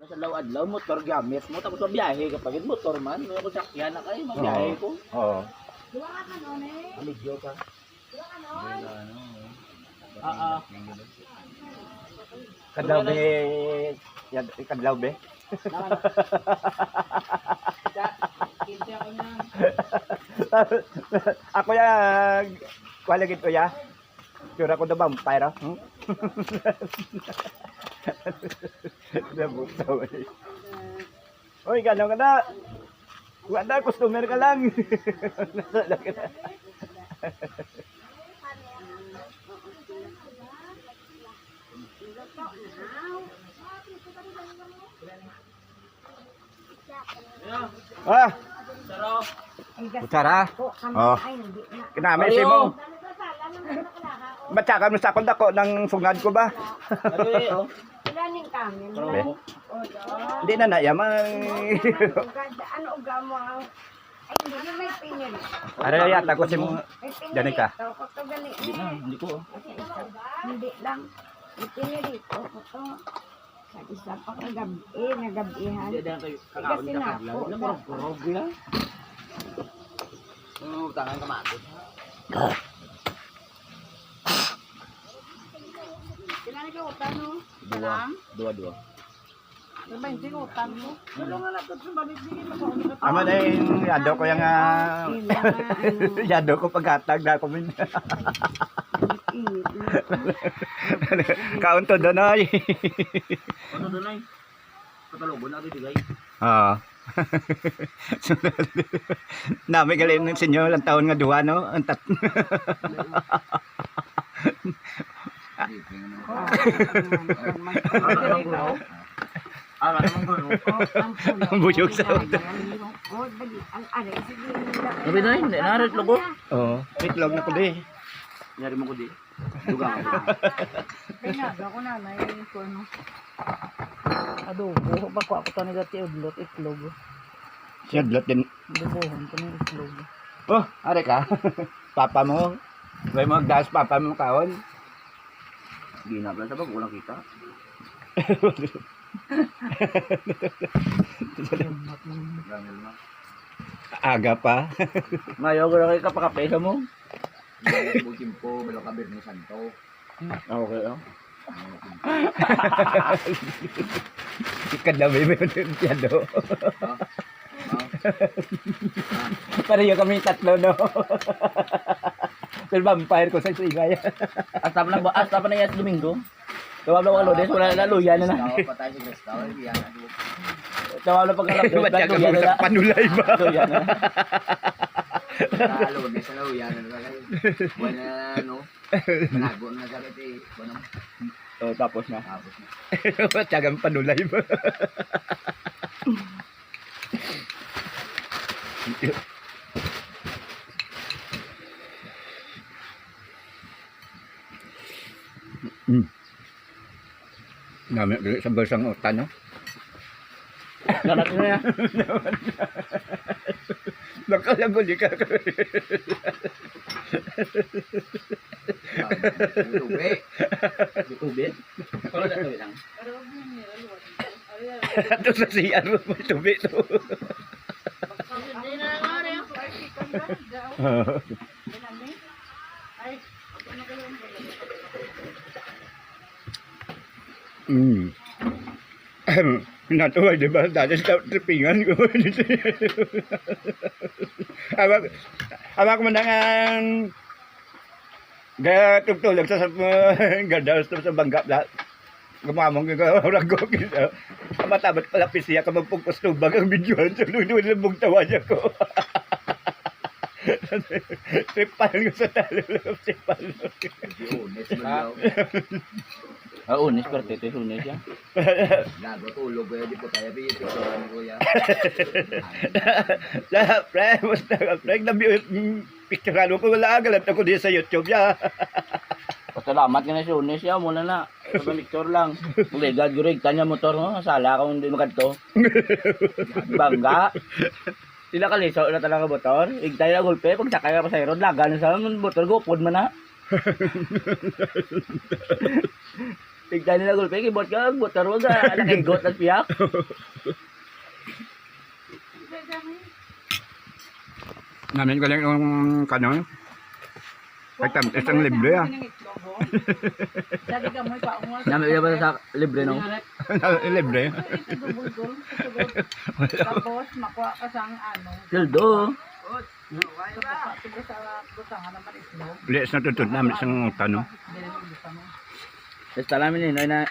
Sa law-adlaw, motor gamit mo, tapos mabiyahe ka pagid motor man. May ako sakyan na kayo, mabiyahe ko. Oo. Dua ka kanon eh. Aligyo ka. Dua kanon. Kadlaw be. Kadlaw be. Kinti ako na. Ako ya kualagit ko ya. Sura ko na vampire. Nabutaw eh. Oy, gano'n ka na. Wala, customer ka lang. Nasala ka na. Ah, kutsara. Oh. Kinamay si mo. Matyakan mo sa akong dako ng sungad ko ba? Ilaning kami. Hindi na nayamang. Ano uga mo? Ay, hindi na may pinil. Ara yata ko si mo. Gani ka? Hindi ko. Hindi lang. May pinil dito. Ito. Sa isa pa kagabi, nagabihan. Hindi na kayo kakaon ka kaglaw. Namurog-kurog lang. Tangan ka matos. Kailan ka utang no? Dua. Diba hindi ko utang mo? Ano nga lang sa balik sige mo. Ama na yung yado ko yung yado ko pagkatag na ko min. Kaon to doon ay. Ano doon ay? Patalobo na dito guys. Oo. Nami galing ng senyo lang taon nga duha no. Ang tat. Ang buyog sa ulo. Gabi na yun, narit logo. Oo. Itlog na ko di. Nyari mo ko di. Duga ako. Pinado ko na na yung porno. Adobo, bako ako to nila ti udlot itlog. Siyadlot din. Adobohon ko ng itlog. Oh, are ka. Papa mo. May magdas papa mo kaon. Ginaplan sa bag, walang kita. Gangil na. Aga pa. Mayo ko na kayo kapakapeso mo. Bukim po, belok kabir ni Santo. Okay, oh. Ikadlabi mo yung tiyado. Pareho kami tatlo, no? Pero vampire ko sa sigay. Hasta pa na yan Domingo. Tawag lang ang Lodes, wala na luya na na. Tawag pa tayo sa guest tower, iyan na. Tawag lang pagkalapos, Ba't ka luya na na. panulay ba? Luya na. Talo, guest na iyan na. Buwan na, no? Manago na sa kati. Buwan na. Oh, tapos na. Tapos na. Tiyagang panulay ba? Namin sa basang utan, no? Lalat na yan. Nakalaguli ka. Lubi. Ubit. Pero na tuloy lang. Ito sa CR mo tubi to. Natuwa, di ba? Dahil sa tripingan ko. Awak mo na nga tugtulog sa gadaw sa bangga. Gumamong ka, rago kita. Matabat palapis siya ka magpugpos tubag ang videoan sa luno ng tawa niya ko. Tripal ko sa talo. Tripal. Unis mo daw. Unis, pero ito yung unis yan. Lago, tulog ko di po tayo. Ito ni Kuya. Pre, basta ka, pre, picture ko wala agalat ako di sa YouTube ya. Pasalamat ka na si Unis yan, muna na. Sa picture lang. Legad, gurig, kanya motor mo. Sala ka kung hindi makadto. Bangga. Sila kalisaw na talaga motor. Igtay na gulpe, pag sakay ka pa sa road, laga na sa motor, gupod man na. Tignan nila gulpe, kibot ka, ron ka, nakaigot at piyak. Namin ko lang yung kanong. Isang libre ah. Dati ka mo pa mo. Namin ila ba sa libre no? Libre. Ito dubol-dul. Tapos makuha ka sang ano. Sildo. Tubo sa butangan naman itlog. Lies na tutod namin isang tanong. Dili mo butangan. Basta namin yun, ay na,